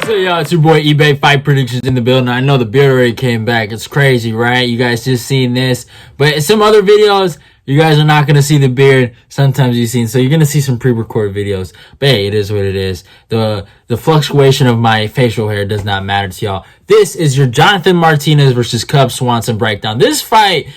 So yeah, it's your boy eBay Fight Predictions in the building. I know the beard already came back. It's crazy, right? You guys just seen this. But in some other videos, you guys are not going to see the beard. Sometimes you've seen. So you're going to see some pre-recorded videos. But hey, it is what it is. The fluctuation of my facial hair does not matter to y'all. This is your Jonathan Martinez versus Cub Swanson breakdown. This fight,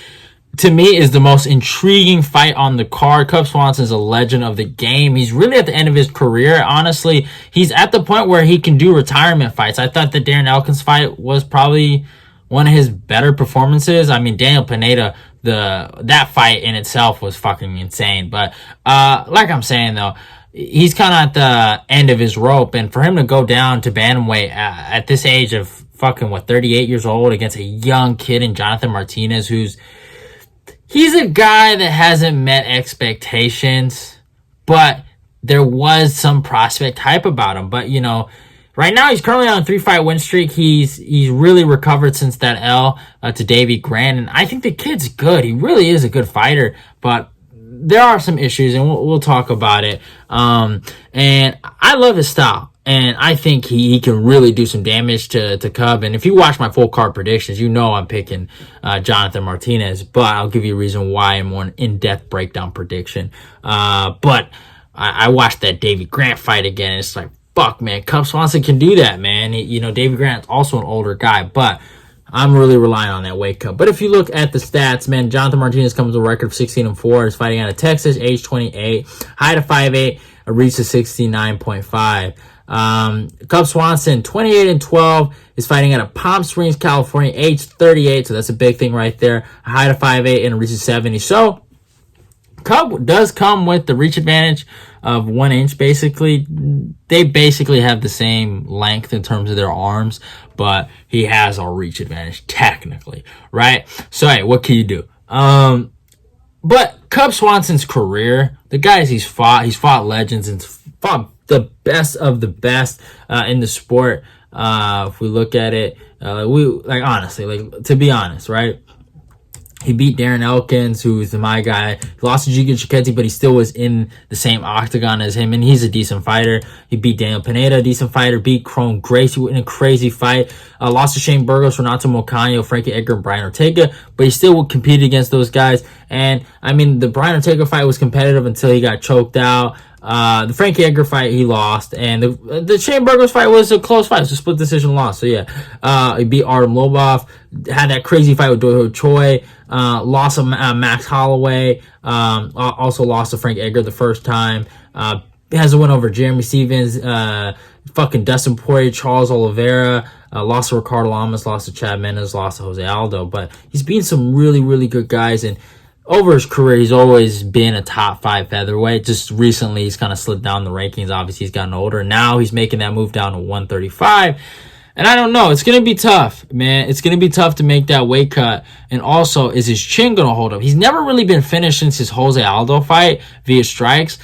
to me, is the most intriguing fight on the card. Cub Swanson is a legend of the game. He's really at the end of his career. Honestly, he's at the point where he can do retirement fights. I thought the Darren Elkins fight was probably one of his better performances. I mean, Daniel Pineda, that fight in itself was fucking insane. But like I'm saying, though, he's kind of at the end of his rope. And for him to go down to bantamweight at this age of fucking, 38 years old against a young kid in Jonathan Martinez, he's a guy that hasn't met expectations, but there was some prospect hype about him. But, you know, right now he's currently on a 3-fight win streak. He's really recovered since that L to Davey Grant. And I think the kid's good. He really is a good fighter, but there are some issues, and we'll talk about it. And I love his style. And I think he can really do some damage to Cub. And if you watch my full card predictions, you know I'm picking Jonathan Martinez. But I'll give you a reason why in more in-depth breakdown prediction. But I watched that Davey Grant fight again. And it's like, fuck, man. Cub Swanson can do that, man. Davey Grant's also an older guy. But I'm really relying on that weight cut. But if you look at the stats, man, Jonathan Martinez comes with a record of 16-4. He's fighting out of Texas, age 28. Height of 5'8", a reach of 69.5. Cub Swanson, 28-12, is fighting out of Palm Springs, California, age 38. So that's a big thing right there. A height of 5'8" and a reach of 70. So Cub does come with the reach advantage of 1 inch, basically. They basically have the same length in terms of their arms, but he has a reach advantage technically, right? So hey, what can you do? But Cub Swanson's career, the guys he's fought legends and fought the best of the best in the sport. If we look at it, to be honest, right? He beat Darren Elkins, who's my guy. He lost to Giga Chikadze, but he still was in the same octagon as him, and he's a decent fighter. He beat Daniel Pineda, a decent fighter. Beat Chrome Gracie in a crazy fight. Lost to Shane Burgos, Renato Mocanho, Frankie Edgar, and Brian Ortega, but he still competed against those guys. And, I mean, the Brian Ortega fight was competitive until he got choked out. The Frankie Edgar fight, he lost. And the Shane Burgos fight was a close fight. It was a split decision loss. So, yeah. He beat Artem Lobov. Had that crazy fight with Doho Choi. Lost to Max Holloway. Also lost to Frank Edgar the first time. Has a win over Jeremy Stevens. Fucking Dustin Poirier, Charles Oliveira. Lost to Ricardo Lamas. Lost to Chad Mendes. Lost to Jose Aldo. But he's beaten some really, really good guys. And over his career, he's always been a top 5 featherweight. Just recently, he's kind of slid down the rankings. Obviously, he's gotten older. Now he's making that move down to 135. And I don't know. It's going to be tough, man. It's going to be tough to make that weight cut. And also, is his chin going to hold up? He's never really been finished since his Jose Aldo fight via strikes.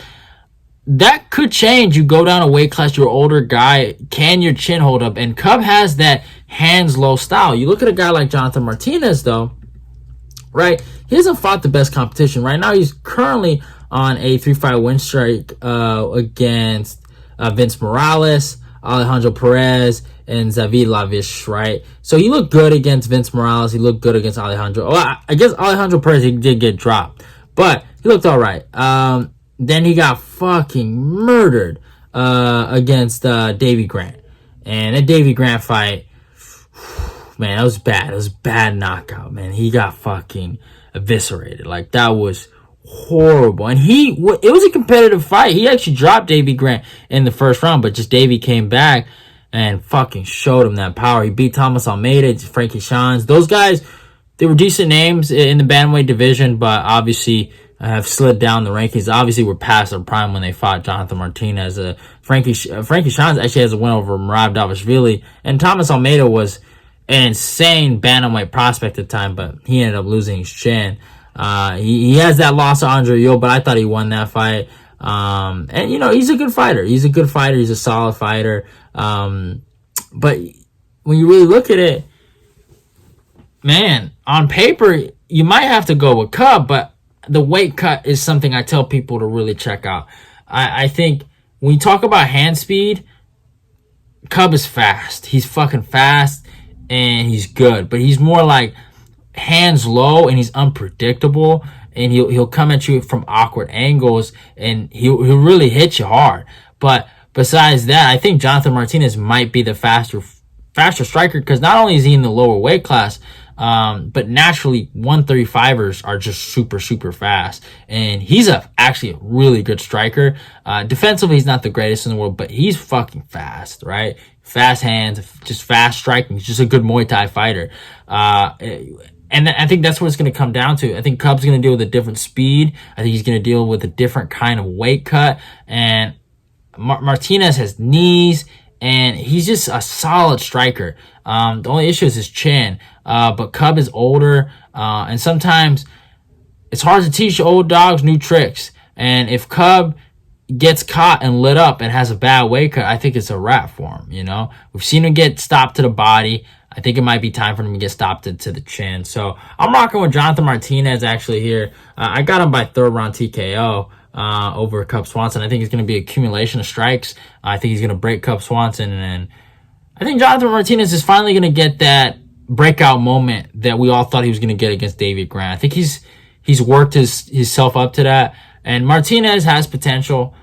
That could change. You go down a weight class, you're an older guy. Can your chin hold up? And Cub has that hands-low style. You look at a guy like Jonathan Martinez, though, right? He hasn't fought the best competition. Right now, he's currently on a 3-fight win streak against Vince Morales, Alejandro Perez, and Zavid Lavish, right? So he looked good against Vince Morales. He looked good against Alejandro. Well, I guess Alejandro Perez, he did get dropped. But he looked all right. Then he got fucking murdered against Davey Grant. And that Davey Grant fight, man, that was bad. It was a bad knockout, man. He got fucking eviscerated. Like, that was horrible. And it was a competitive fight. He actually dropped Davey Grant in the first round, but just Davey came back and fucking showed him that power. He beat Thomas Almeida, Frankie Shans. Those guys, they were decent names in the bantamweight division, but obviously have slid down the rankings. Obviously, were past their prime when they fought Jonathan Martinez. Frankie Shans actually has a win over Merab Davishvili, and Thomas Almeida was an insane bantamweight prospect at the time, but he ended up losing his chin. He has that loss to Andre Yo, but I thought he won that fight. And, he's a good fighter. He's a solid fighter. But when you really look at it, man, on paper, you might have to go with Cub, but the weight cut is something I tell people to really check out. I think when you talk about hand speed, Cub is fast. He's fucking fast and he's good, but he's more like hands low and he's unpredictable, and he'll come at you from awkward angles, and he'll really hit you hard. But besides that, I think Jonathan Martinez might be the faster striker, because not only is he in the lower weight class, but naturally 135ers are just super fast, and he's actually a really good striker. Defensively, he's not the greatest in the world, but he's fucking fast, right? Fast hands, just fast striking. He's just a good Muay Thai fighter. And I think that's what it's going to come down to. I think Cub's going to deal with a different speed. I think he's going to deal with a different kind of weight cut. And Martinez has knees, and he's just a solid striker. The only issue is his chin. But Cub is older, and sometimes it's hard to teach old dogs new tricks. And if Cub gets caught and lit up and has a bad weight cut, I think it's a wrap for him. You know, we've seen him get stopped to the body. I think it might be time for him to get stopped to the chin. So I'm rocking with Jonathan Martinez actually here. I got him by third round TKO over Cub Swanson. I think it's going to be accumulation of strikes. I think he's going to break Cub Swanson, and I think Jonathan Martinez is finally going to get that breakout moment that we all thought he was going to get against David Grant. I think he's worked himself up to that, and Martinez has potential.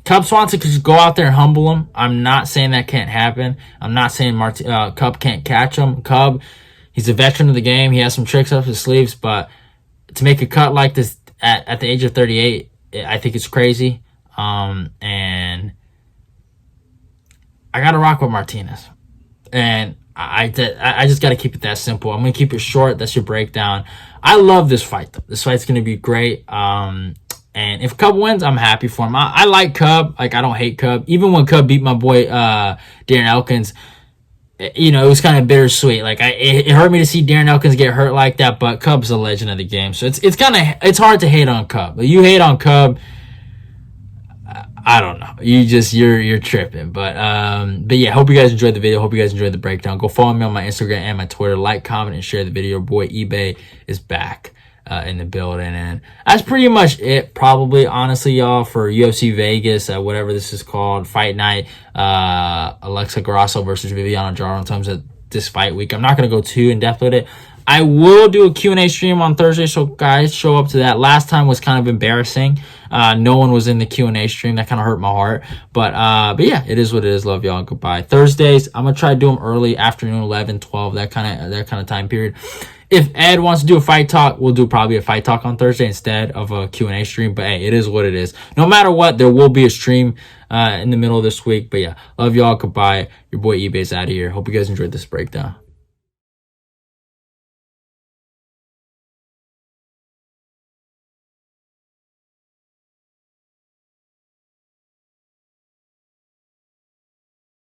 Cub Swanson could just go out there and humble him. I'm not saying that can't happen. I'm not saying Cub can't catch him. Cub, he's a veteran of the game. He has some tricks up his sleeves, but to make a cut like this at the age of 38, I think it's crazy. And I got to rock with Martinez. And I just got to keep it that simple. I'm going to keep it short. That's your breakdown. I love this fight, though. This fight's going to be great. And if Cub wins, I'm happy for him. I like Cub. Like, I don't hate Cub. Even when Cub beat my boy Darren Elkins, you know, it was kind of bittersweet. Like, it hurt me to see Darren Elkins get hurt like that, but Cub's a legend of the game. So it's hard to hate on Cub. You hate on Cub, I don't know. You're tripping. But yeah, hope you guys enjoyed the video. Hope you guys enjoyed the breakdown. Go follow me on my Instagram and my Twitter. Like, comment, and share the video. Boy, eBay is back in the building. And that's pretty much it, probably, honestly, y'all, for UFC Vegas, whatever this is called, Fight Night. Alexa Grasso versus Viviana Andrade comes at this fight week. I'm not going to go too in-depth with it. I will do a Q&A stream on Thursday, so guys, show up to that. Last time was kind of embarrassing. No one was in the Q&A stream. That kind of hurt my heart. But yeah, it is what it is. Love y'all. Goodbye. Thursdays, I'm going to try to do them early, afternoon, 11, 12, that kind of time period. If Ed wants to do a fight talk, we'll do probably a fight talk on Thursday instead of a Q&A stream. But hey, it is what it is. No matter what, there will be a stream in the middle of this week. But yeah, love y'all. Goodbye. Your boy eBay's out of here. Hope you guys enjoyed this breakdown.